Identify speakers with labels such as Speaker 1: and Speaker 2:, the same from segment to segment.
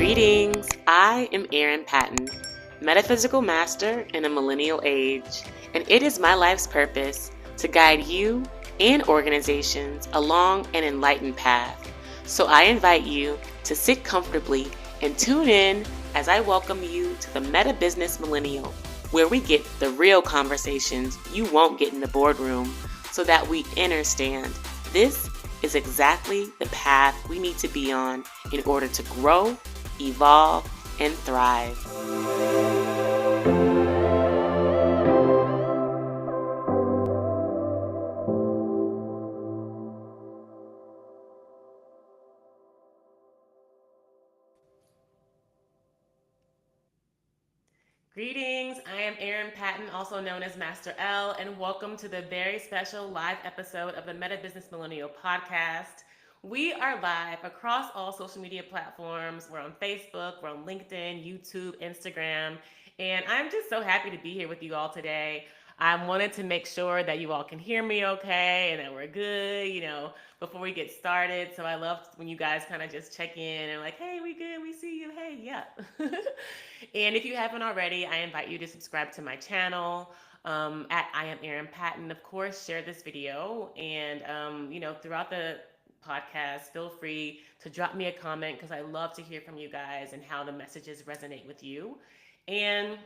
Speaker 1: Greetings, I am Erin Patton, metaphysical master in a millennial age, and it is my life's purpose to guide you and organizations along an enlightened path. So I invite you to sit comfortably and tune in as I welcome you to the Meta Business Millennial, where we get the real conversations you won't get in the boardroom so that we understand this is exactly the path we need to be on in order to grow, evolve, and thrive. Greetings, I am Erin Patton, also known as Master L, and welcome to the very special live episode of the Meta Business Millennial podcast. We are live across all social media platforms. We're on Facebook, we're on LinkedIn, YouTube, Instagram, and I'm just so happy to be here with you all today. I wanted to make sure that you all can hear me okay and that we're good, before we get started. So I love when you guys kind of just check in and like, hey, we good, we see you, hey, yeah. And if you haven't already, I invite you to subscribe to my channel at I am Erin Patton. Of course, share this video and, throughout the podcast, feel free to drop me a comment because I love to hear from you guys and how the messages resonate with you. And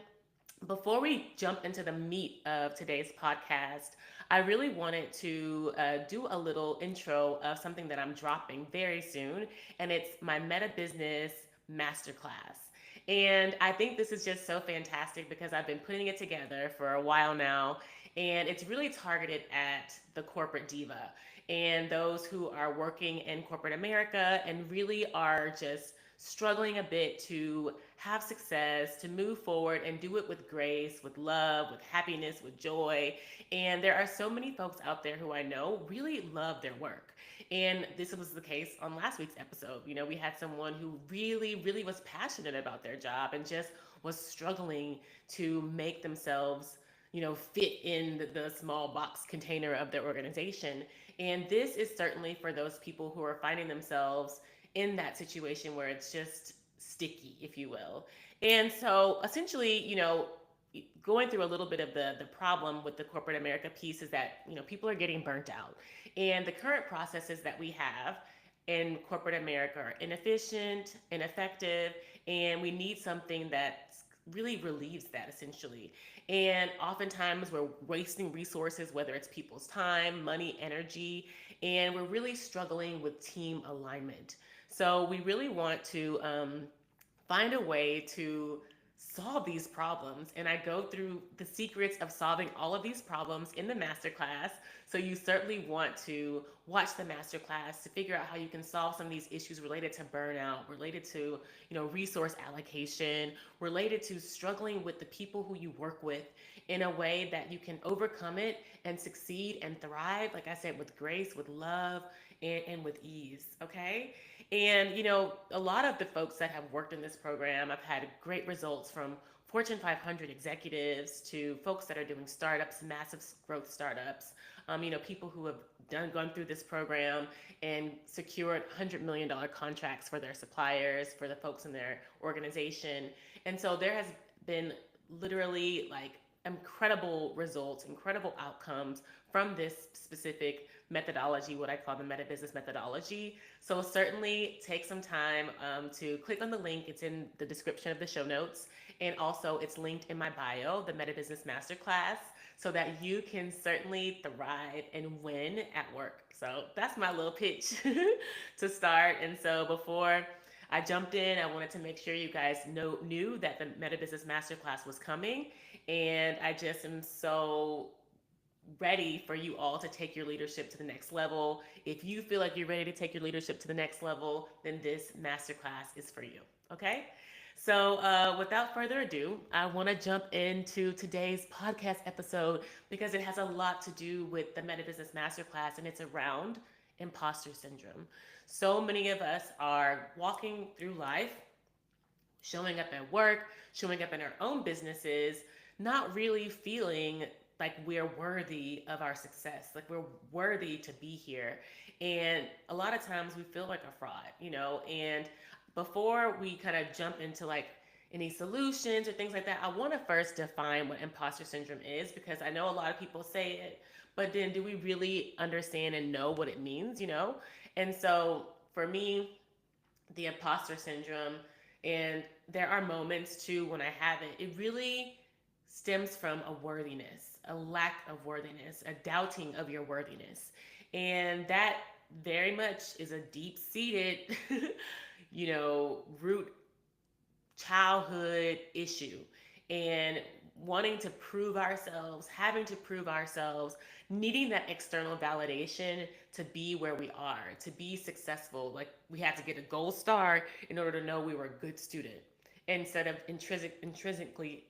Speaker 1: before we jump into the meat of today's podcast, I really wanted to do a little intro of something that I'm dropping very soon, and it's my Meta Business Masterclass. And I think this is just so fantastic because I've been putting it together for a while now, and it's really targeted at the corporate diva and those who are working in corporate America and really are just struggling a bit to have success, to move forward and do it with grace, with love, with happiness, with joy. And there are so many folks out there who I know really love their work. And this was the case on last week's episode. We had someone who really, really was passionate about their job and just was struggling to make themselves fit in the small box container of their organization. And this is certainly for those people who are finding themselves in that situation where it's just sticky, if you will. And so essentially, going through a little bit of the problem with the corporate America piece is that, people are getting burnt out. And the current processes that we have in corporate America are inefficient, ineffective, and we need something that really relieves that essentially. And oftentimes we're wasting resources, whether it's people's time, money, energy, and we're really struggling with team alignment. So we really want to find a way to solve these problems. And I go through the secrets of solving all of these problems in the masterclass. So you certainly want to watch the masterclass to figure out how you can solve some of these issues related to burnout, related to, resource allocation, related to struggling with the people who you work with in a way that you can overcome it and succeed and thrive, like I said, with grace, with love, and with ease. Okay. And, a lot of the folks that have worked in this program, I've had great results from Fortune 500 executives to folks that are doing startups, massive growth startups, people who have gone through this program and secured $100 million contracts for their suppliers, for the folks in their organization. And so there has been literally like incredible results, incredible outcomes from this specific methodology, what I call the meta business methodology. So certainly take some time to click on the link. It's in the description of the show notes. And also it's linked in my bio, the Meta Business Masterclass, so that you can certainly thrive and win at work. So that's my little pitch to start. And so before I jumped in, I wanted to make sure you guys knew that the Meta Business Masterclass was coming. And I just am so ready for you all to take your leadership to the next level. If you feel like you're ready to take your leadership to the next level, then this masterclass is for you. Okay? So, without further ado, I want to jump into today's podcast episode because it has a lot to do with the Meta Business Masterclass and it's around imposter syndrome. So many of us are walking through life, showing up at work, showing up in our own businesses, not really feeling like we're worthy of our success, like we're worthy to be here. And a lot of times we feel like a fraud, and before we kind of jump into like any solutions or things like that, I want to first define what imposter syndrome is, because I know a lot of people say it, but then do we really understand and know what it means, you know? And so for me, the imposter syndrome, and there are moments too when I have it, it really stems from a worthiness, a lack of worthiness, a doubting of your worthiness. And that very much is a deep seated, root childhood issue. And wanting to prove ourselves, having to prove ourselves, needing that external validation to be where we are, to be successful. Like we had to get a gold star in order to know we were a good student, instead of intrinsically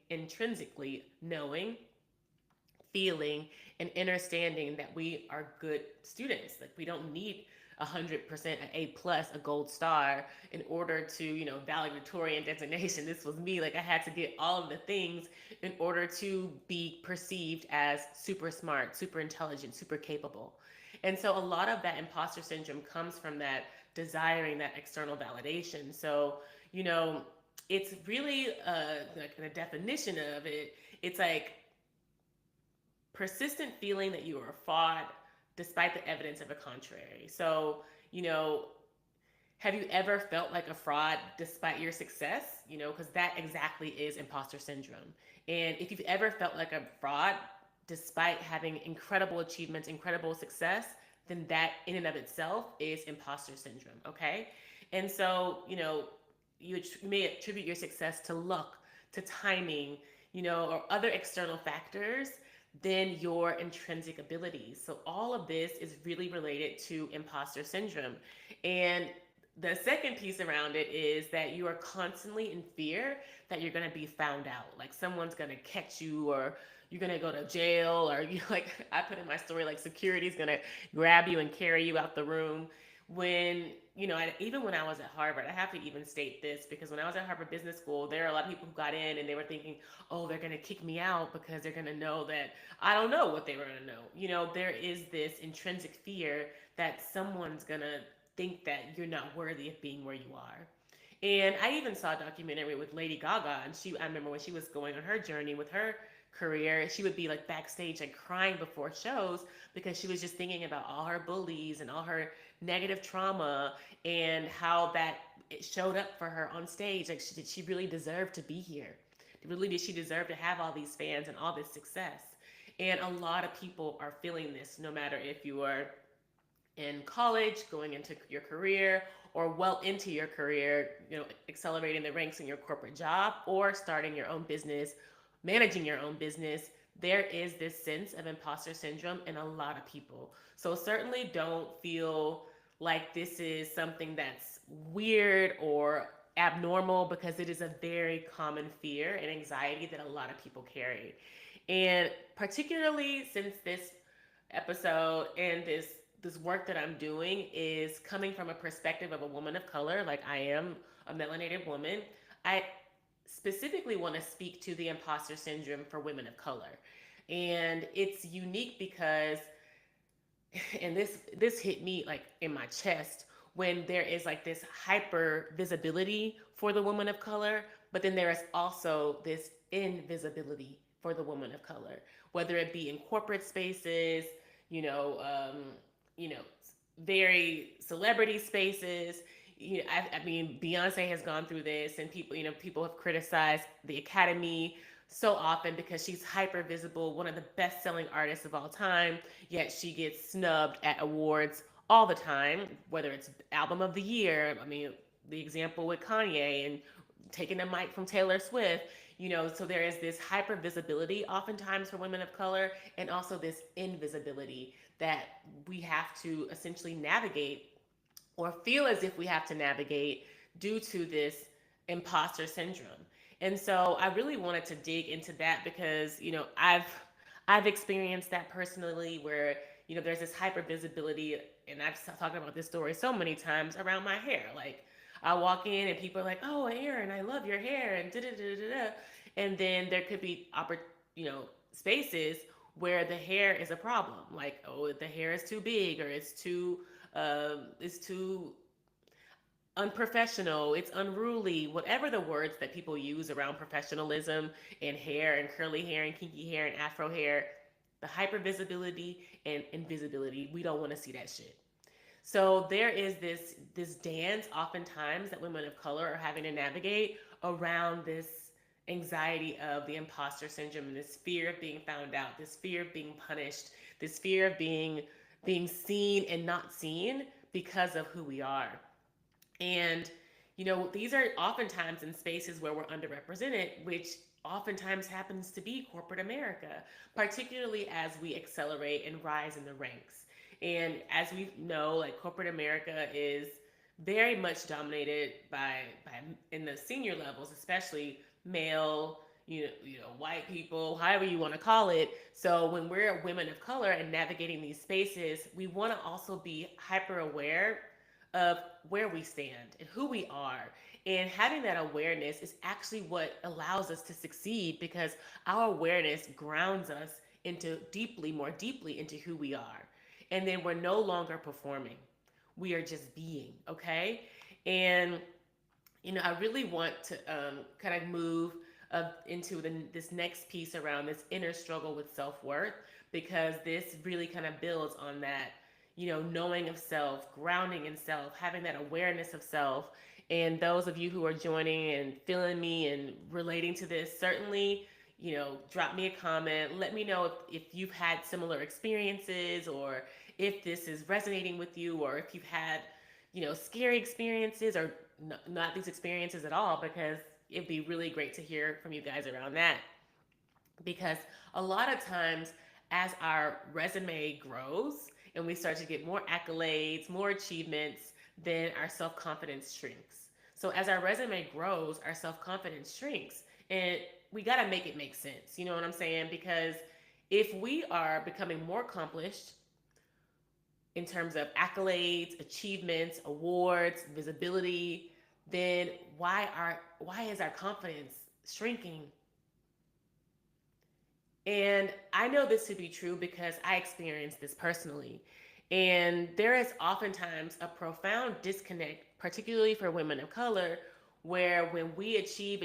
Speaker 1: knowing, feeling, and understanding that we are good students. Like we don't need 100% an A plus, a gold star in order to, valedictorian designation. This was me. Like I had to get all of the things in order to be perceived as super smart, super intelligent, super capable. And so a lot of that imposter syndrome comes from that desiring that external validation. So, you know, it's really like the definition of it. It's like persistent feeling that you are a fraud despite the evidence of the contrary. So, you know, have you ever felt like a fraud despite your success? Because that exactly is imposter syndrome. And if you've ever felt like a fraud despite having incredible achievements, incredible success, then that in and of itself is imposter syndrome, okay? And so, you may attribute your success to luck, to timing, or other external factors than your intrinsic abilities. So all of this is really related to imposter syndrome. And the second piece around it is that you are constantly in fear that you're going to be found out, like someone's going to catch you, or you're going to go to jail, or like I put in my story, like security's going to grab you and carry you out the room. When even when I was at Harvard, I have to even state this, because when I was at Harvard Business School, there are a lot of people who got in and they were thinking, oh, they're going to kick me out because they're going to know that I don't know what they were going to know. There is this intrinsic fear that someone's going to think that you're not worthy of being where you are. And I even saw a documentary with Lady Gaga, and I remember when she was going on her journey with her career, she would be like backstage like crying before shows because she was just thinking about all her bullies and all her negative trauma, and how that it showed up for her on stage. Like did she really deserve to be here? Really, did she deserve to have all these fans and all this success? And a lot of people are feeling this, no matter if you are in college, going into your career, or well into your career, accelerating the ranks in your corporate job, or starting your own business, managing your own business. There is this sense of imposter syndrome in a lot of people. So certainly don't feel like this is something that's weird or abnormal, because it is a very common fear and anxiety that a lot of people carry. And particularly since this episode and this work that I'm doing is coming from a perspective of a woman of color, like I am a melanated woman, I specifically want to speak to the imposter syndrome for women of color. And it's unique because, and this hit me like in my chest, when there is like this hyper visibility for the woman of color, but then there is also this invisibility for the woman of color, whether it be in corporate spaces, you know, um, you know, very celebrity spaces. I mean, Beyonce has gone through this, and people have criticized the Academy so often because she's hyper visible, one of the best selling artists of all time, yet she gets snubbed at awards all the time, whether it's album of the year. I mean, the example with Kanye and taking the mic from Taylor Swift. So there is this hyper visibility oftentimes for women of color, and also this invisibility that we have to essentially navigate, or feel as if we have to navigate, due to this imposter syndrome. And so I really wanted to dig into that because, I've experienced that personally, where, there's this hyper visibility, and I've talked about this story so many times around my hair. Like I walk in and people are like, "Oh, Aaron, I love your hair," and da da da da da. And then there could be spaces where the hair is a problem. Like, oh, the hair is too big, or it's too unprofessional, it's unruly, whatever the words that people use around professionalism and hair and curly hair and kinky hair and afro hair, the hypervisibility and invisibility, we don't want to see that shit. So there is this dance oftentimes that women of color are having to navigate around this anxiety of the imposter syndrome and this fear of being found out, this fear of being punished, this fear of being seen and not seen because of who we are. And, these are oftentimes in spaces where we're underrepresented, which oftentimes happens to be corporate America, particularly as we accelerate and rise in the ranks. And as we know, like corporate America is very much dominated by in the senior levels, especially male, white people, however you want to call it. So when we're women of color and navigating these spaces, we want to also be hyper aware of where we stand and who we are. And having that awareness is actually what allows us to succeed because our awareness grounds us into more deeply into who we are. And then we're no longer performing. We are just being, okay? And I really want to kind of move into this next piece around this inner struggle with self worth because this really kind of builds on that, knowing of self, grounding in self, having that awareness of self. And those of you who are joining and feeling me and relating to this, certainly, drop me a comment. Let me know if you've had similar experiences or if this is resonating with you or if you've had, scary experiences or not these experiences at all, because it'd be really great to hear from you guys around that. Because a lot of times, as our resume grows and we start to get more accolades, more achievements, then our self confidence shrinks. So, as our resume grows, our self confidence shrinks. And we got to make it make sense. You know what I'm saying? Because if we are becoming more accomplished in terms of accolades, achievements, awards, visibility, then why is our confidence shrinking? And I know this to be true because I experienced this personally. And there is oftentimes a profound disconnect, particularly for women of color, where when we achieve,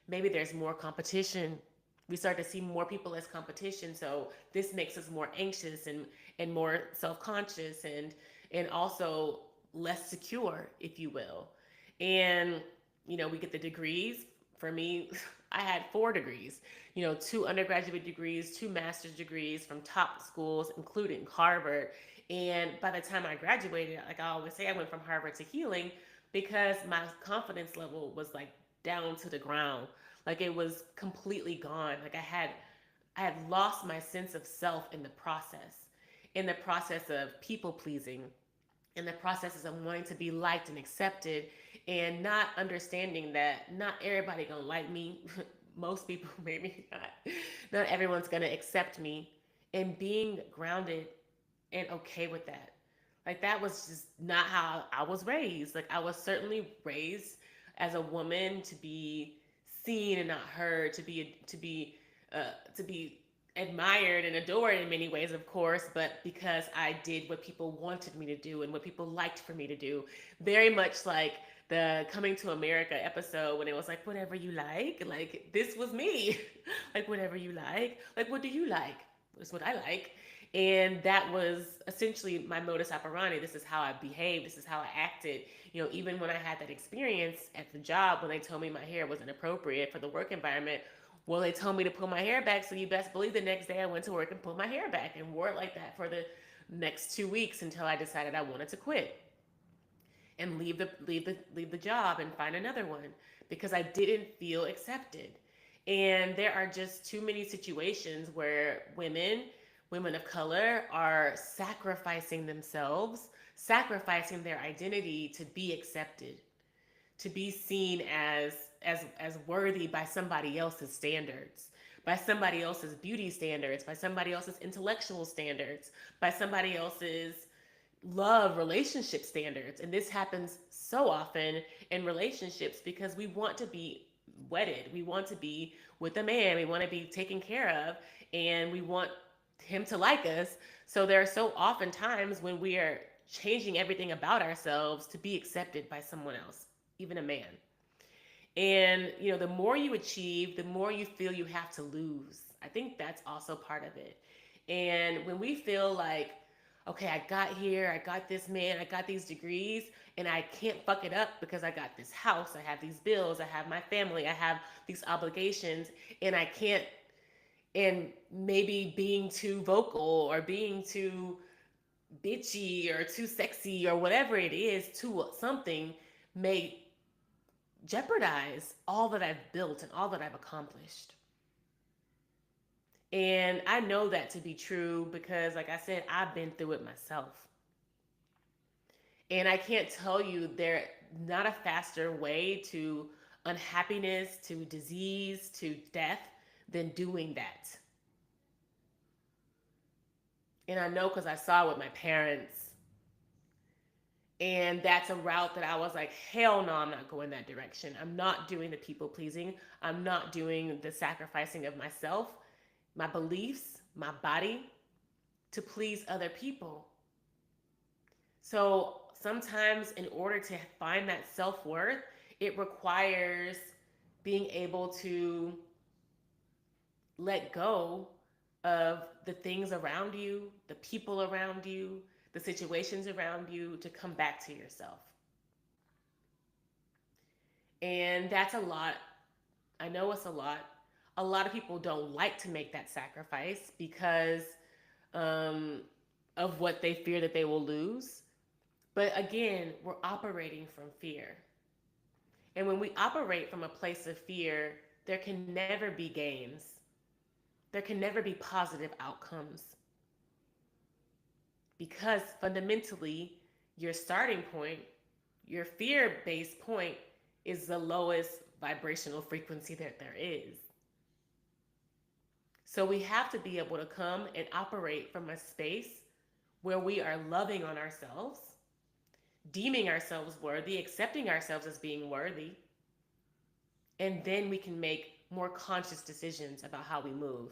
Speaker 1: maybe there's more competition. We start to see more people as competition. So this makes us more anxious and more self-conscious and also less secure, if you will. And, we get the degrees. For me, I had 4 degrees, two undergraduate degrees, 2 master's degrees from top schools, including Harvard. And by the time I graduated, like I always say, I went from Harvard to healing because my confidence level was like down to the ground. Like it was completely gone. Like I had lost my sense of self in the process of people pleasing, in the processes of wanting to be liked and accepted, and not understanding that not everybody gonna like me. Most people maybe not everyone's gonna accept me, and being grounded and okay with that. Like that was just not how I was raised. Like I was certainly raised as a woman to be seen and not heard, to be admired and adored in many ways, of course, but because I did what people wanted me to do and what people liked for me to do. Very much like the Coming to America episode when it was like, whatever you like this was me. Like, whatever you like, what do you like? It's what I like. And that was essentially my modus operandi. This is how I behaved. This is how I acted. Even when I had that experience at the job when they told me my hair was inappropriate for the work environment, well, they told me to pull my hair back. So you best believe the next day I went to work and pulled my hair back and wore it like that for the next 2 weeks until I decided I wanted to quit and leave the job and find another one because I didn't feel accepted. And there are just too many situations where women of color are sacrificing themselves, sacrificing their identity to be accepted, to be seen as worthy by somebody else's standards, by somebody else's beauty standards, by somebody else's intellectual standards, by somebody else's love relationship standards. And this happens so often in relationships because we want to be wedded. We want to be with a man. We want to be taken care of and we want him to like us. So there are so often times when we are changing everything about ourselves to be accepted by someone else, even a man. And, the more you achieve, the more you feel you have to lose. I think that's also part of it. And when we feel like, okay, I got here, I got this man, I got these degrees, and I can't fuck it up because I got this house, I have these bills, I have my family, I have these obligations, and I can't, and maybe being too vocal or being too bitchy or too sexy or whatever it is to something may jeopardize all that I've built and all that I've accomplished. And I know that to be true because, like I said, I've been through it myself. And I can't tell you there's not a faster way to unhappiness, to disease, to death than doing that. And I know because I saw it with my parents. And that's a route that I was like, hell no, I'm not going that direction. I'm not doing the people pleasing. I'm not doing the sacrificing of myself, my beliefs, my body to please other people. So sometimes, in order to find that self worth, it requires being able to let go of the things around you, the people around you, the situations around you to come back to yourself. And that's a lot. I know it's a lot. A lot of people don't like to make that sacrifice because um, of what they fear that they will lose. But again, we're operating from fear. And when we operate from a place of fear, there can never be gains. There can never be positive outcomes. Because fundamentally, your starting point, your fear based point, is the lowest vibrational frequency that there is. So we have to be able to come and operate from a space where we are loving on ourselves, deeming ourselves worthy, accepting ourselves as being worthy, and then we can make more conscious decisions about how we move.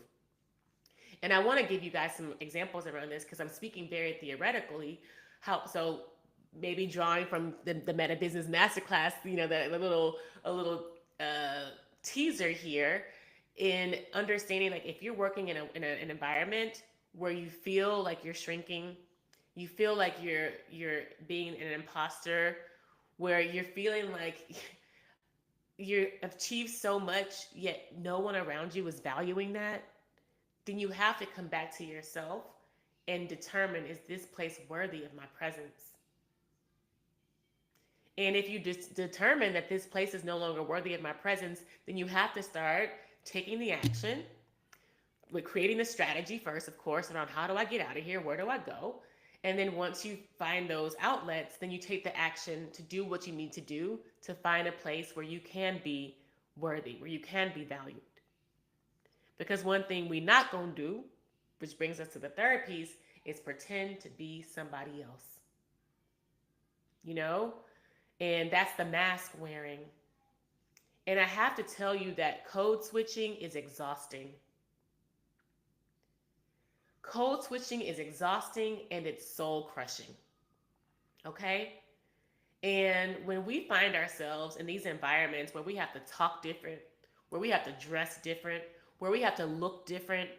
Speaker 1: And I want to give you guys some examples around this because I'm speaking very theoretically. So maybe drawing from the Meta Business Masterclass, that a little teaser here in understanding, like, if you're working in an environment where you feel like you're shrinking, you feel like you're being an imposter, where you're feeling like you achieved so much yet no one around you is valuing that, then you have to come back to yourself and determine, is this place worthy of my presence? And if you determine that this place is no longer worthy of my presence, then you have to start taking the action with creating the strategy first, of course, around how do I get out of here? Where do I go? And then once you find those outlets, then you take the action to do what you need to do to find a place where you can be worthy, where you can be valued. Because one thing we not gonna do, which brings us to the third piece, is pretend to be somebody else. And that's the mask wearing. And I have to tell you that code switching is exhausting. Code switching is exhausting and it's soul crushing. Okay? And when we find ourselves in these environments where we have to talk different, where we have to dress different, where we have to look different,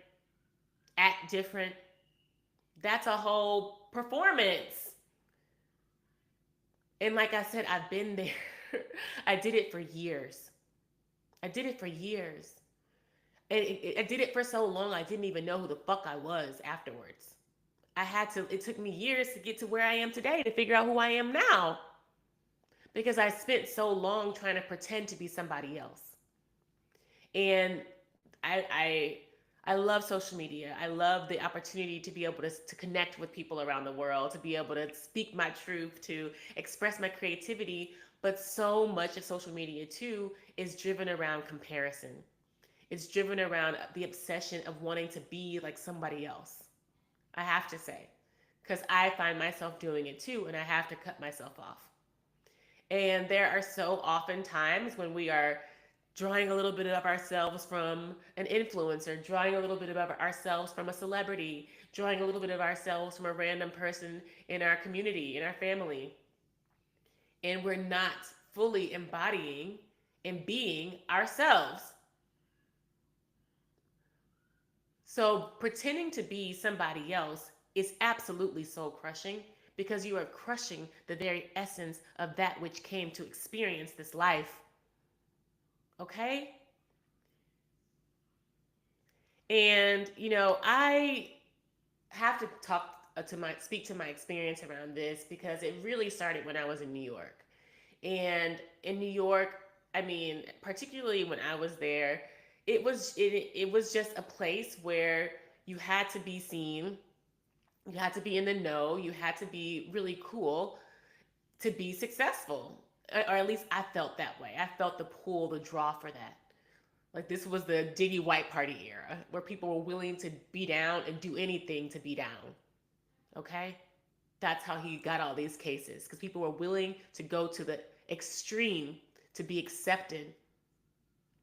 Speaker 1: act different, that's a whole performance. And like I said, I've been there. I did it for years. I did it for years. And I did it for so long, I didn't even know who the fuck I was afterwards. It took me years to get to where I am today to figure out who I am now. Because I spent so long trying to pretend to be somebody else. And I love social media. I love the opportunity to be able to connect with people around the world, to be able to speak my truth, to express my creativity. But so much of social media too is driven around comparison. It's driven around the obsession of wanting to be like somebody else. I have to say, because I find myself doing it too, and I have to cut myself off. And there are so often times when we are drawing a little bit of ourselves from an influencer, drawing a little bit of ourselves from a celebrity, drawing a little bit of ourselves from a random person in our community, in our family. And we're not fully embodying and being ourselves. So pretending to be somebody else is absolutely soul crushing because you are crushing the very essence of that which came to experience this life. Okay? And I have to speak to my experience around this because it really started when I was in New York. And in New York, I mean, particularly when I was there, it was just a place where you had to be seen, you had to be in the know, you had to be really cool to be successful. Or at least I felt that way. I felt the pull, the draw for that. Like this was the Diddy White Party era where people were willing to be down and do anything to be down. Okay? That's how he got all these cases because people were willing to go to the extreme to be accepted,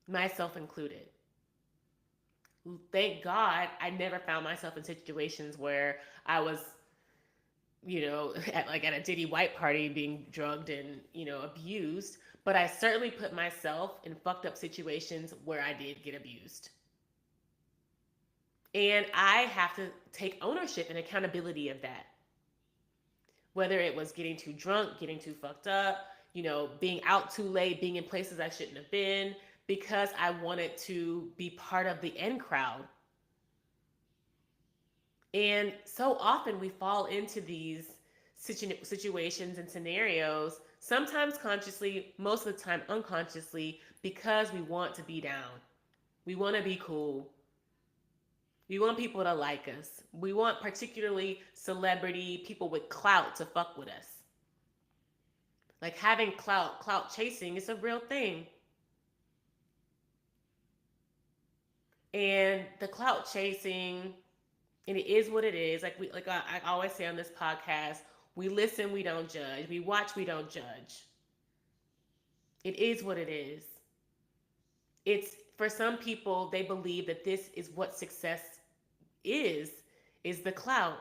Speaker 1: myself included. Thank God I never found myself in situations where I was, at a Diddy White Party being drugged and, abused. But I certainly put myself in fucked up situations where I did get abused. And I have to take ownership and accountability of that. Whether it was getting too drunk, getting too fucked up, being out too late, being in places I shouldn't have been, because I wanted to be part of the in crowd. And so often we fall into these situations and scenarios, sometimes consciously, most of the time unconsciously, because we want to be down. We want to be cool. We want people to like us. We want particularly celebrity people with clout to fuck with us. Like having clout chasing is a real thing. And the clout chasing, and it is what it is. I always say on this podcast, we listen, we don't judge. We watch, we don't judge. It is what it is. It's for some people, they believe that this is what success is the clout.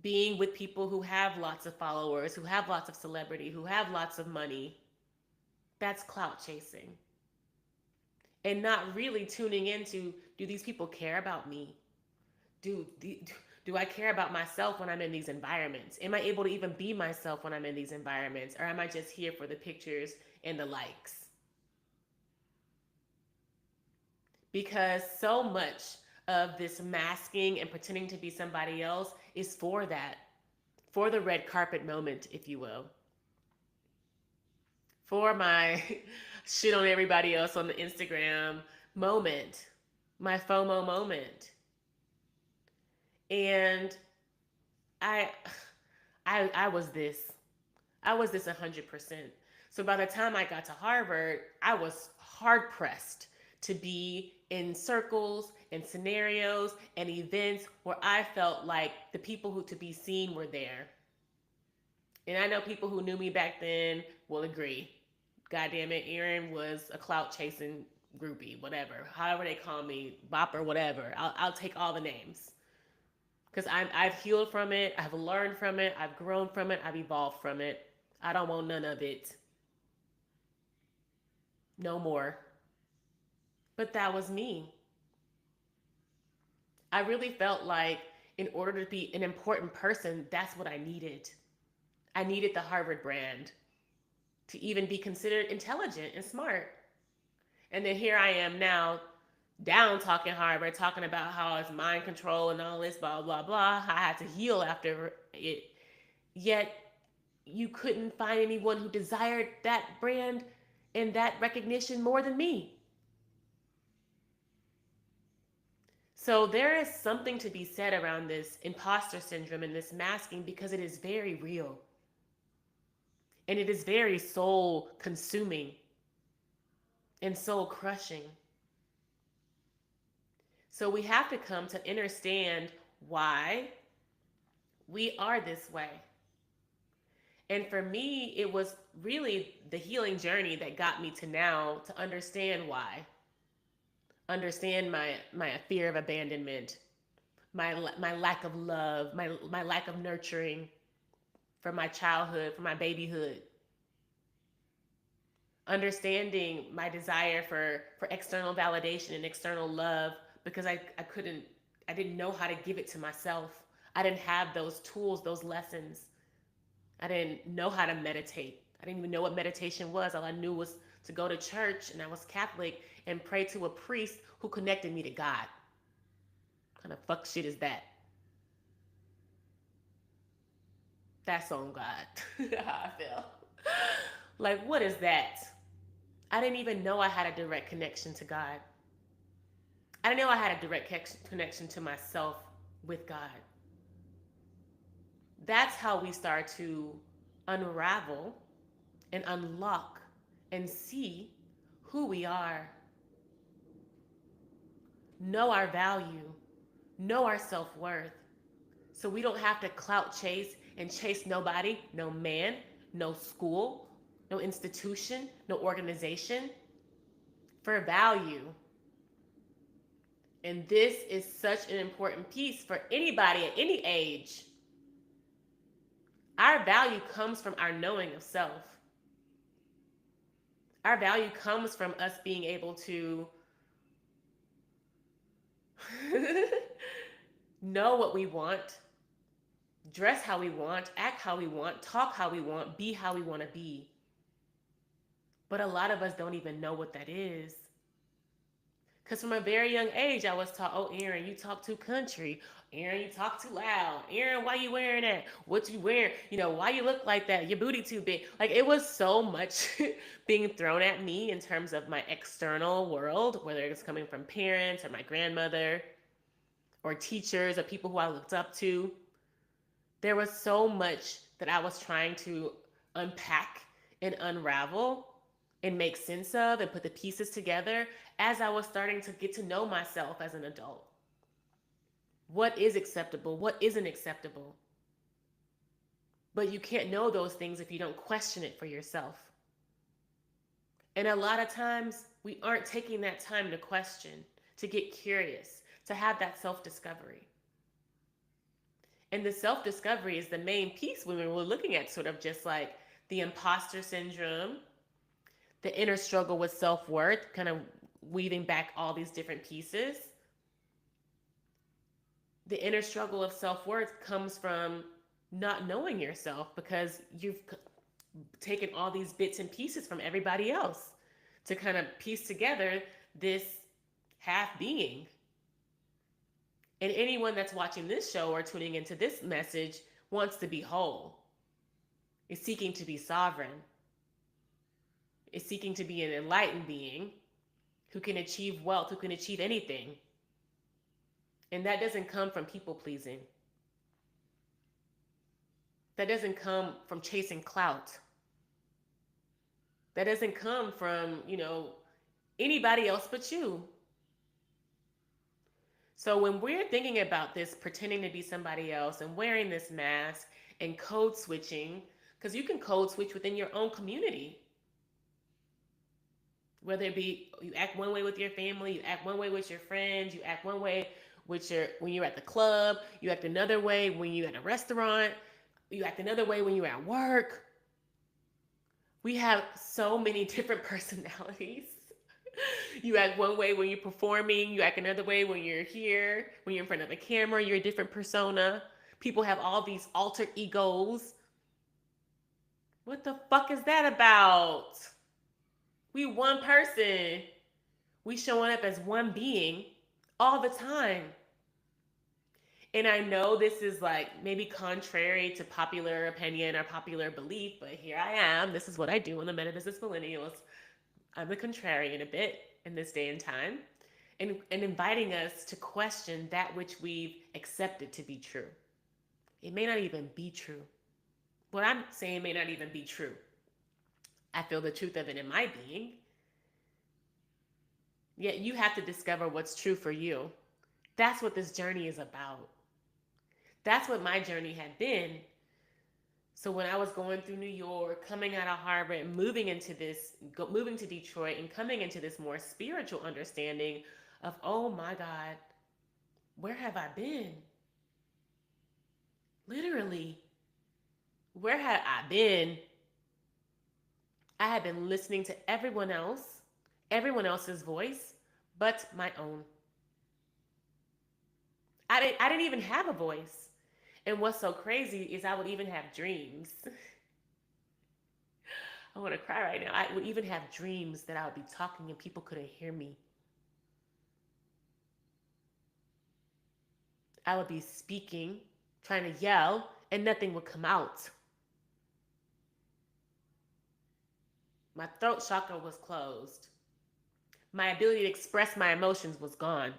Speaker 1: Being with people who have lots of followers, who have lots of celebrity, who have lots of money. That's clout chasing. And not really tuning into, do these people care about me? Do I care about myself when I'm in these environments? Am I able to even be myself when I'm in these environments? Or am I just here for the pictures and the likes? Because so much of this masking and pretending to be somebody else is for that, for the red carpet moment, if you will. For my shit on everybody else on the Instagram moment, my FOMO moment. And I I was this. I was this 100%. So by the time I got to Harvard, I was hard pressed to be in circles and scenarios and events where I felt like the people who to be seen were there. And I know people who knew me back then will agree. God damn it, Erin was a clout chasing groupie, whatever. However they call me, bopper, whatever. I'll take all the names. Because I've healed from it, I've learned from it, I've grown from it, I've evolved from it. I don't want none of it. No more. But that was me. I really felt like in order to be an important person, that's what I needed. I needed the Harvard brand to even be considered intelligent and smart. And then here I am now, down talking Harvard, talking about how it's mind control and all this, blah, blah, blah. I had to heal after it. Yet you couldn't find anyone who desired that brand and that recognition more than me. So there is something to be said around this imposter syndrome and this masking because it is very real. And it is very soul consuming and soul crushing. So we have to come to understand why we are this way. And for me, it was really the healing journey that got me to now to understand why. Understand my fear of abandonment, my lack of love, my lack of nurturing from my childhood, from my babyhood. Understanding my desire for external validation and external love because I didn't know how to give it to myself. I didn't have those tools, those lessons. I didn't know how to meditate. I didn't even know what meditation was. All I knew was to go to church, and I was Catholic, and pray to a priest who connected me to God. What kind of fuck shit is that? That's on God. How I feel. Like, what is that? I didn't even know I had a direct connection to God. I didn't know I had a direct connection to myself with God. That's how we start to unravel and unlock and see who we are, know our value, know our self worth. So we don't have to clout chase and chase nobody, no man, no school, no institution, no organization for value. And this is such an important piece for anybody at any age. Our value comes from our knowing of self. Our value comes from us being able to know what we want, dress how we want, act how we want, talk how we want, be how we want to be. But a lot of us don't even know what that is. Because from a very young age, I was taught, oh, Aaron, you talk too country. Aaron, you talk too loud. Aaron, why you wearing that? What you wearing? Why you look like that? Your booty too big. Like, it was so much being thrown at me in terms of my external world, whether it's coming from parents or my grandmother or teachers or people who I looked up to. There was so much that I was trying to unpack and unravel and make sense of and put the pieces together as I was starting to get to know myself as an adult. What is acceptable? What isn't acceptable? But you can't know those things if you don't question it for yourself. And a lot of times we aren't taking that time to question, to get curious, to have that self-discovery. And the self-discovery is the main piece when we're looking at sort of just like the imposter syndrome, the inner struggle with self-worth, kind of weaving back all these different pieces. The inner struggle of self-worth comes from not knowing yourself because you've taken all these bits and pieces from everybody else to kind of piece together this half being. And anyone that's watching this show or tuning into this message wants to be whole, is seeking to be sovereign, is seeking to be an enlightened being who can achieve wealth, who can achieve anything. And that doesn't come from people pleasing. That doesn't come from chasing clout. That doesn't come from, anybody else but you. So when we're thinking about this, pretending to be somebody else and wearing this mask and code switching, because you can code switch within your own community. Whether it be you act one way with your family, you act one way with your friends, you act one way when you're at the club, you act another way when you're at a restaurant, you act another way when you're at work. We have so many different personalities. You act one way when you're performing, you act another way when you're here, when you're in front of a camera, you're a different persona. People have all these alter egos. What the fuck is that about? We one person. We showing up as one being all the time. And I know this is like maybe contrary to popular opinion or popular belief, but here I am. This is what I do in the Meta Business Millennials. I'm the contrarian a bit in this day and time, and inviting us to question that which we've accepted to be true. It may not even be true. What I'm saying may not even be true. I feel the truth of it in my being. Yet you have to discover what's true for you. That's what this journey is about. That's what my journey had been. So when I was going through New York, coming out of Harvard, moving to Detroit, and coming into this more spiritual understanding of, oh my God, where have I been? Literally, where had I been? I had been listening to everyone else's voice, but my own. I didn't even have a voice. And what's so crazy is I would even have dreams. I want to cry right now. I would even have dreams that I would be talking and people couldn't hear me. I would be speaking, trying to yell, and nothing would come out. My throat chakra was closed. My ability to express my emotions was gone.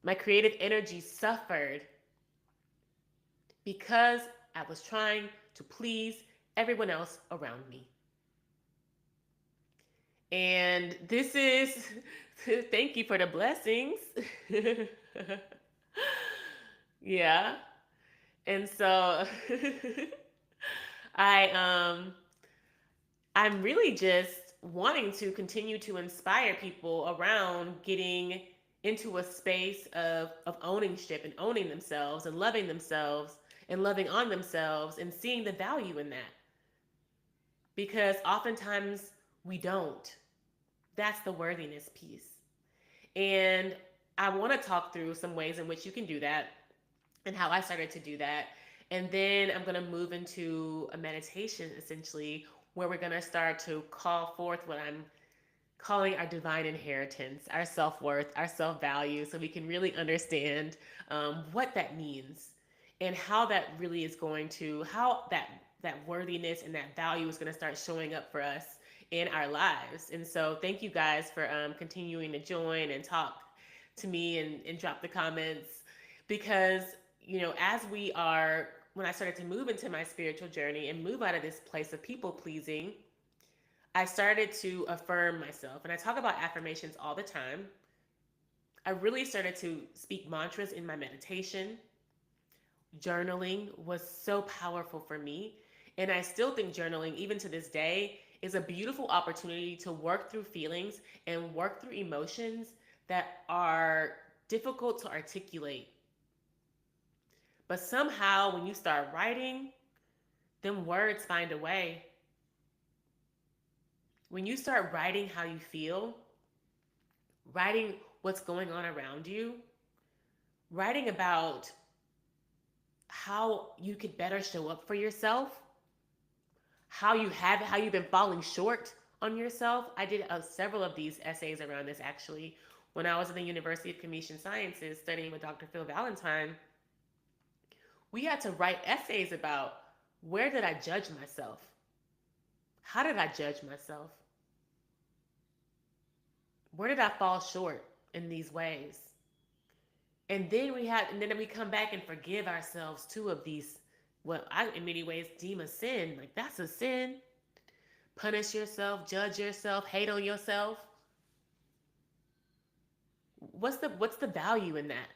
Speaker 1: My creative energy suffered because I was trying to please everyone else around me. And this is, thank you for the blessings. Yeah. And so I I'm really just wanting to continue to inspire people around getting into a space of ownership and owning themselves and loving on themselves and seeing the value in that. Because oftentimes we don't. That's the worthiness piece. And I want to talk through some ways in which you can do that and how I started to do that. And then I'm going to move into a meditation essentially where we're going to start to call forth what I'm calling our divine inheritance, our self worth, our self value, so we can really understand what that means and how that really is going to, how that worthiness and that value is going to start showing up for us in our lives. And so, thank you guys for continuing to join and talk to me and drop the comments because as when I started to move into my spiritual journey and move out of this place of people pleasing, I started to affirm myself. And I talk about affirmations all the time. I really started to speak mantras in my meditation. Journaling was so powerful for me. And I still think journaling, even to this day, is a beautiful opportunity to work through feelings and work through emotions that are difficult to articulate. But somehow, when you start writing, them words find a way. When you start writing how you feel, writing what's going on around you, writing about how you could better show up for yourself, how you've been falling short on yourself. I did several of these essays around this actually when I was at the University of Communication Sciences studying with Dr. Phil Valentine. We had to write essays about where did I judge myself? How did I judge myself? Where did I fall short in these ways? And then we come back and forgive ourselves too of these, what I in many ways deem a sin. Like that's a sin. Punish yourself, judge yourself, hate on yourself. What's the value in that?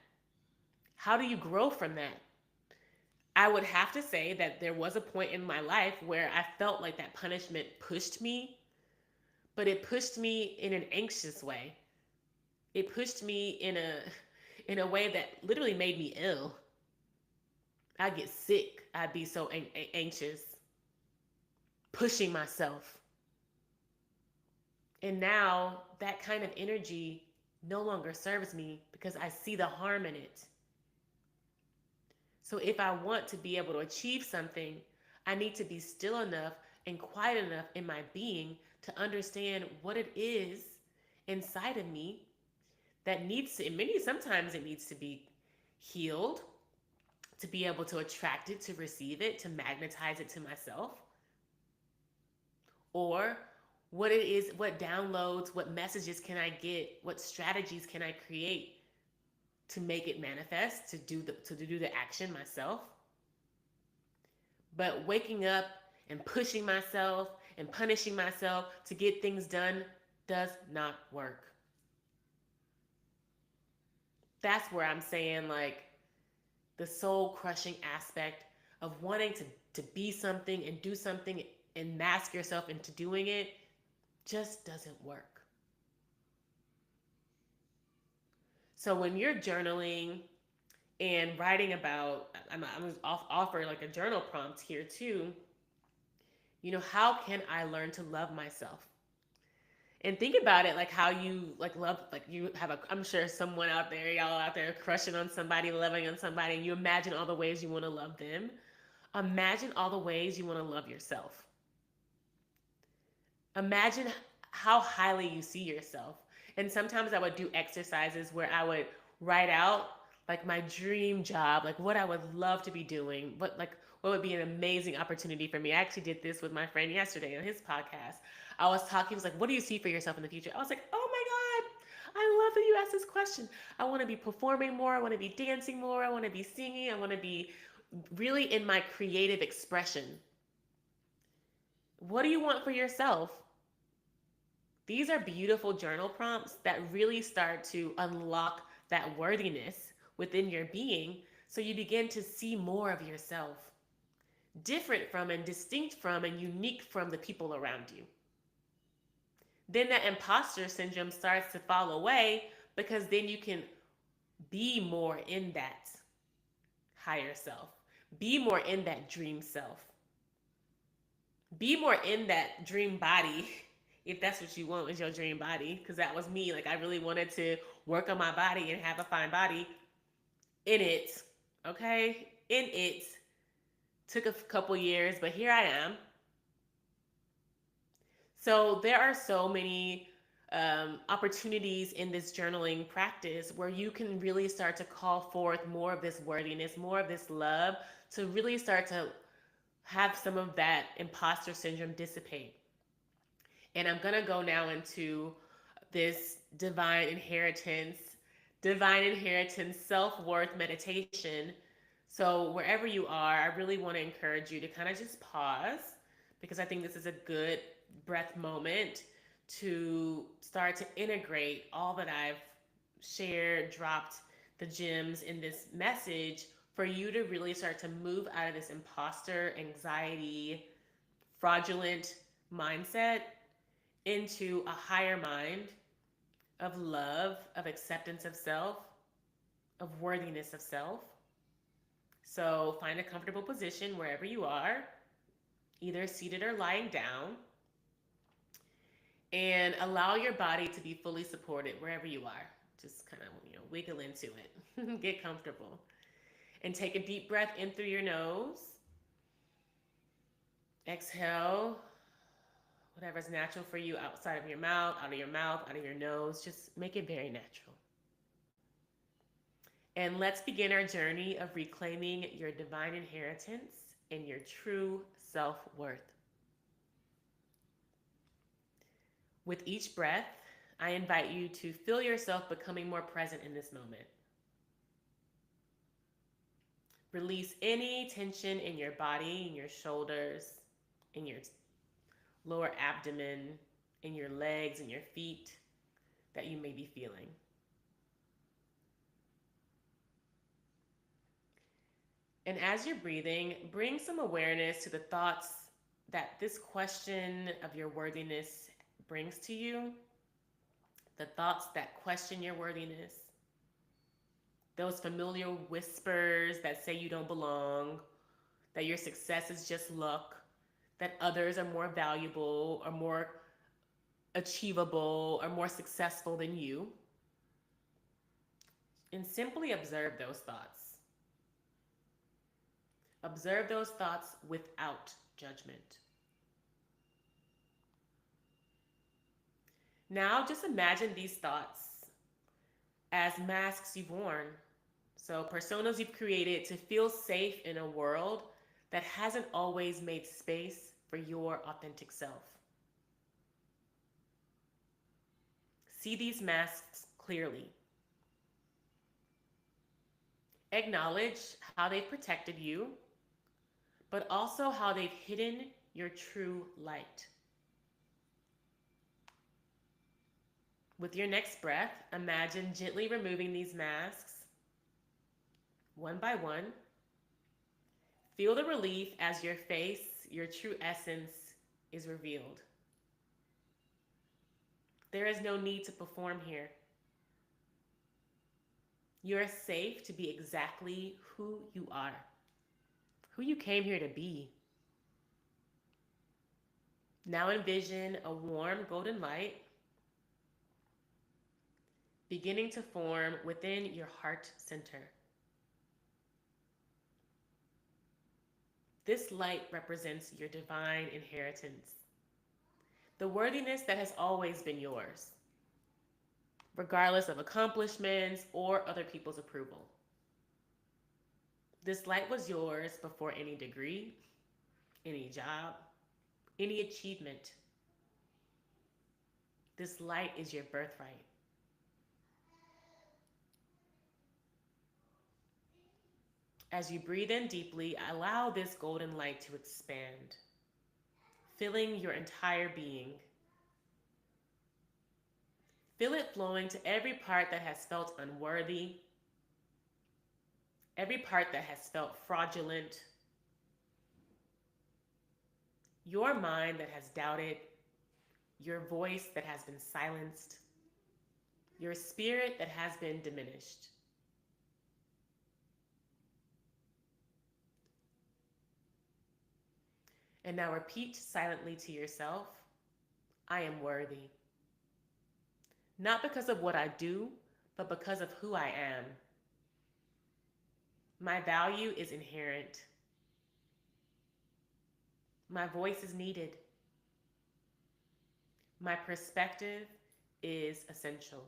Speaker 1: How do you grow from that? I would have to say that there was a point in my life where I felt like that punishment pushed me, but it pushed me in an anxious way. It pushed me in a way that literally made me ill. I'd get sick. I'd be so anxious, pushing myself. And now that kind of energy no longer serves me because I see the harm in it. So if I want to be able to achieve something, I need to be still enough and quiet enough in my being to understand what it is inside of me that needs to, and many sometimes it needs to be healed, to be able to attract it, to receive it, to magnetize it to myself. Or what it is, what downloads, what messages can I get, what strategies can I create to make it manifest, to do the action myself. But waking up and pushing myself and punishing myself to get things done does not work. That's where I'm saying like the soul crushing aspect of wanting to to be something and do something and mask yourself into doing it just doesn't work. So when you're journaling and writing about, I'm going to offer like a journal prompt here too. How can I learn to love myself? And think about it, like how you like love, like you have I'm sure someone out there, y'all out there crushing on somebody, loving on somebody, and you imagine all the ways you want to love them. Imagine all the ways you want to love yourself. Imagine how highly you see yourself. And sometimes I would do exercises where I would write out like my dream job, like what I would love to be doing, what would be an amazing opportunity for me. I actually did this with my friend yesterday on his podcast. I was talking, he was like, what do you see for yourself in the future? I was like, oh my God, I love that you asked this question. I want to be performing more. I want to be dancing more. I want to be singing. I want to be really in my creative expression. What do you want for yourself? These are beautiful journal prompts that really start to unlock that worthiness within your being so you begin to see more of yourself, different from and distinct from and unique from the people around you. Then that imposter syndrome starts to fall away because then you can be more in that higher self, be more in that dream self, be more in that dream body. If that's what you want is your dream body, because that was me. Like I really wanted to work on my body and have a fine body in it. Okay, in it. Took a couple years, but here I am. So there are so many opportunities in this journaling practice where you can really start to call forth more of this worthiness, more of this love, to really start to have some of that imposter syndrome dissipate. And I'm going to go now into this divine inheritance self-worth meditation. So wherever you are, I really want to encourage you to kind of just pause, because I think this is a good breath moment to start to integrate all that I've shared, dropped the gems in this message, for you to really start to move out of this imposter, anxiety, fraudulent mindset into a higher mind of love, of acceptance of self, of worthiness of self. So find a comfortable position wherever you are, either seated or lying down, and allow your body to be fully supported wherever you are. Just kind of, wiggle into it. Get comfortable. And take a deep breath in through your nose. Exhale whatever's natural for you outside of your mouth, out of your mouth, out of your nose. Just make it very natural. And let's begin our journey of reclaiming your divine inheritance and your true self-worth. With each breath, I invite you to feel yourself becoming more present in this moment. Release any tension in your body, in your shoulders, in your lower abdomen, in your legs, and your feet that you may be feeling. And as you're breathing, bring some awareness to the thoughts that this question of your worthiness brings to you, the thoughts that question your worthiness, those familiar whispers that say you don't belong, that your success is just luck, that others are more valuable or more achievable or more successful than you. And simply observe those thoughts. Observe those thoughts without judgment. Now just imagine these thoughts as masks you've worn. So personas you've created to feel safe in a world that hasn't always made space for your authentic self. See these masks clearly. Acknowledge how they've protected you, but also how they've hidden your true light. With your next breath, imagine gently removing these masks one by one. Feel the relief as your face, your true essence, is revealed. There is no need to perform here. You are safe to be exactly who you are, who you came here to be. Now envision a warm golden light beginning to form within your heart center. This light represents your divine inheritance, the worthiness that has always been yours, regardless of accomplishments or other people's approval. This light was yours before any degree, any job, any achievement. This light is your birthright. As you breathe in deeply, allow this golden light to expand, filling your entire being. Feel it flowing to every part that has felt unworthy, every part that has felt fraudulent, your mind that has doubted, your voice that has been silenced, your spirit that has been diminished. And now repeat silently to yourself, I am worthy. Not because of what I do, but because of who I am. My value is inherent. My voice is needed. My perspective is essential.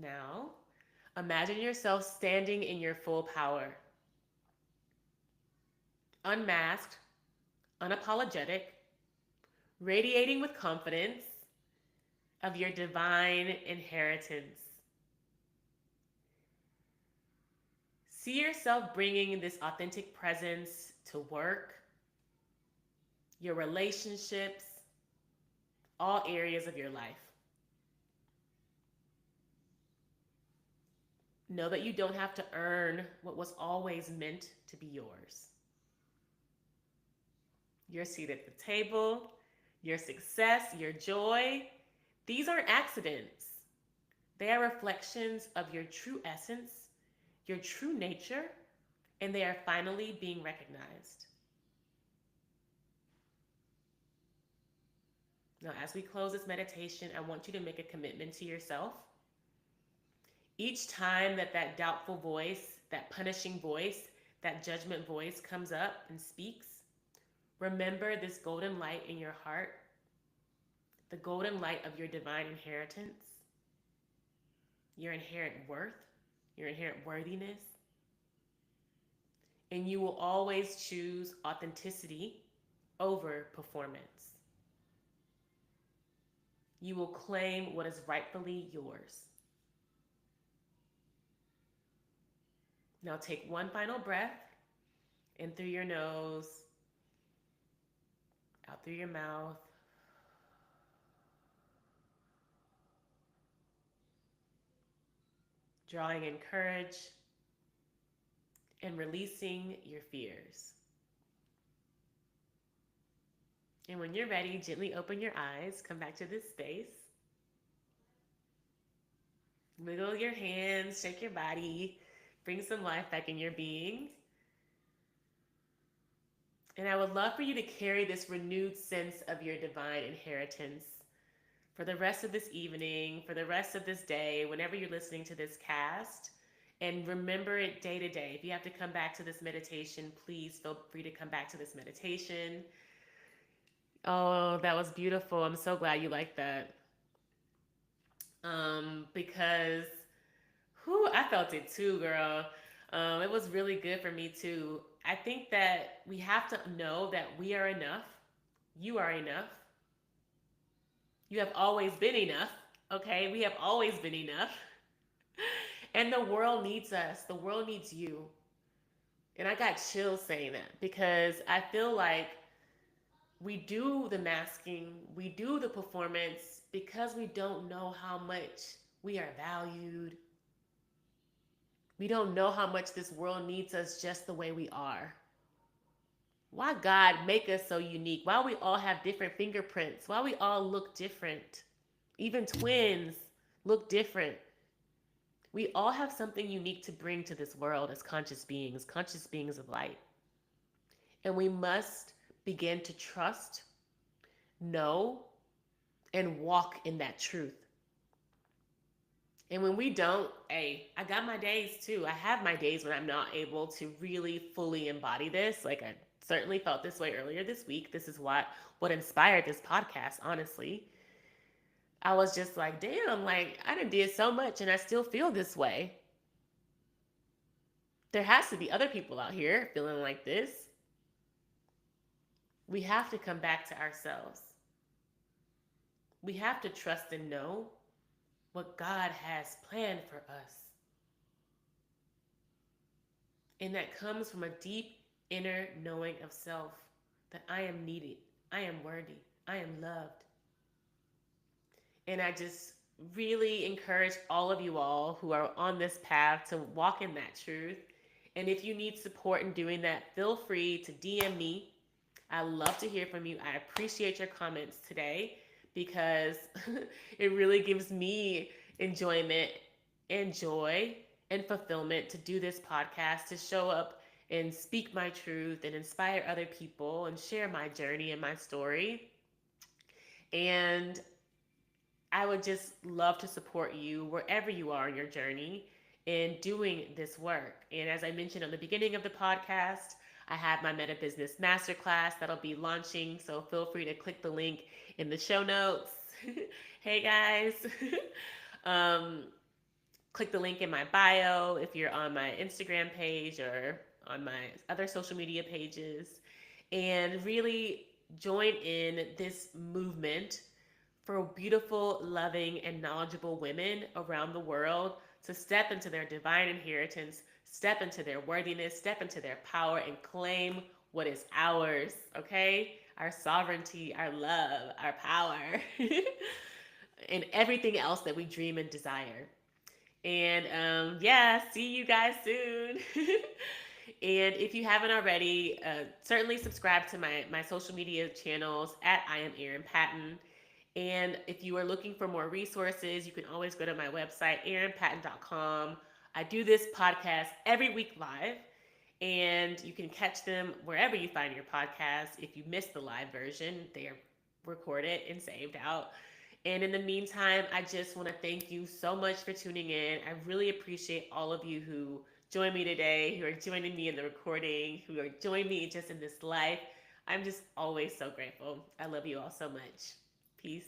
Speaker 1: Now, imagine yourself standing in your full power, unmasked, unapologetic, radiating with confidence of your divine inheritance. See yourself bringing this authentic presence to work, your relationships, all areas of your life. Know that you don't have to earn what was always meant to be yours. Your seat at the table, your success, your joy, these aren't accidents. They are reflections of your true essence, your true nature, and they are finally being recognized. Now, as we close this meditation, I want you to make a commitment to yourself. Each time that doubtful voice, that punishing voice, that judgment voice comes up and speaks, remember this golden light in your heart, the golden light of your divine inheritance, your inherent worth, your inherent worthiness. And you will always choose authenticity over performance. You will claim what is rightfully yours. Now take one final breath in through your nose, out through your mouth. Drawing in courage and releasing your fears. And when you're ready, gently open your eyes, come back to this space. Wiggle your hands, shake your body, bring some life back in your being. And I would love for you to carry this renewed sense of your divine inheritance for the rest of this evening, for the rest of this day, whenever you're listening to this cast. And remember it day to day. If you have to come back to this meditation, please feel free to come back to this meditation. Oh, that was beautiful. I'm so glad you liked that. Because I felt it too, girl. It was really good for me too. I think that we have to know that we are enough. You are enough. You have always been enough. Okay, we have always been enough. And the world needs us. The world needs you. And I got chills saying that because I feel like we do the masking, we do the performance because we don't know how much we are valued, We don't know how much this world needs us just the way we are. Why God make us so unique? Why we all have different fingerprints? Why we all look different? Even twins look different. We all have something unique to bring to this world as conscious beings of light. And we must begin to trust, know, and walk in that truth. And when we don't, hey, I got my days too. I have my days when I'm not able to really fully embody this. Like I certainly felt this way earlier this week. This is what inspired this podcast, honestly. I was just like, damn, like I done did so much and I still feel this way. There has to be other people out here feeling like this. We have to come back to ourselves. We have to trust and know what God has planned for us. And that comes from a deep inner knowing of self, that I am needed, I am worthy, I am loved. And I just really encourage all of you all who are on this path to walk in that truth. And if you need support in doing that, feel free to DM me. I love to hear from you. I appreciate your comments today because it really gives me enjoyment and joy and fulfillment to do this podcast, to show up and speak my truth and inspire other people and share my journey and my story. And I would just love to support you wherever you are in your journey in doing this work. And as I mentioned on the beginning of the podcast, I have my Meta Business Masterclass that'll be launching. So feel free to click the link in the show notes. Hey guys. Click the link in my bio if you're on my Instagram page or on my other social media pages, and really join in this movement for beautiful, loving, and knowledgeable women around the world to step into their divine inheritance, step into their worthiness, step into their power, and claim what is ours, okay? Our sovereignty, our love, our power, and everything else that we dream and desire. And see you guys soon. And if you haven't already, certainly subscribe to my social media channels at I am Erin Patton. And if you are looking for more resources, you can always go to my website, erinpatton.com. I do this podcast every week live, and you can catch them wherever you find your podcasts. If you missed the live version, they are recorded and saved out. And in the meantime, I just want to thank you so much for tuning in. I really appreciate all of you who joined me today, who are joining me in the recording, who are joining me just in this life. I'm just always so grateful. I love you all so much. Peace.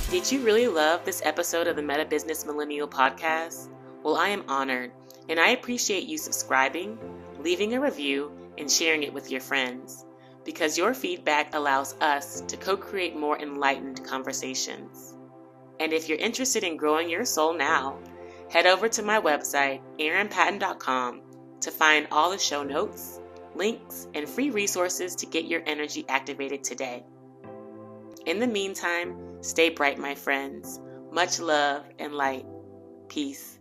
Speaker 1: Did you really love this episode of the Meta Business Millennial Podcast? Well, I am honored, and I appreciate you subscribing, leaving a review, and sharing it with your friends, because your feedback allows us to co-create more enlightened conversations. And if you're interested in growing your soul now, head over to my website, erinpatton.com, to find all the show notes, links, and free resources to get your energy activated today. In the meantime, stay bright, my friends. Much love and light. Peace.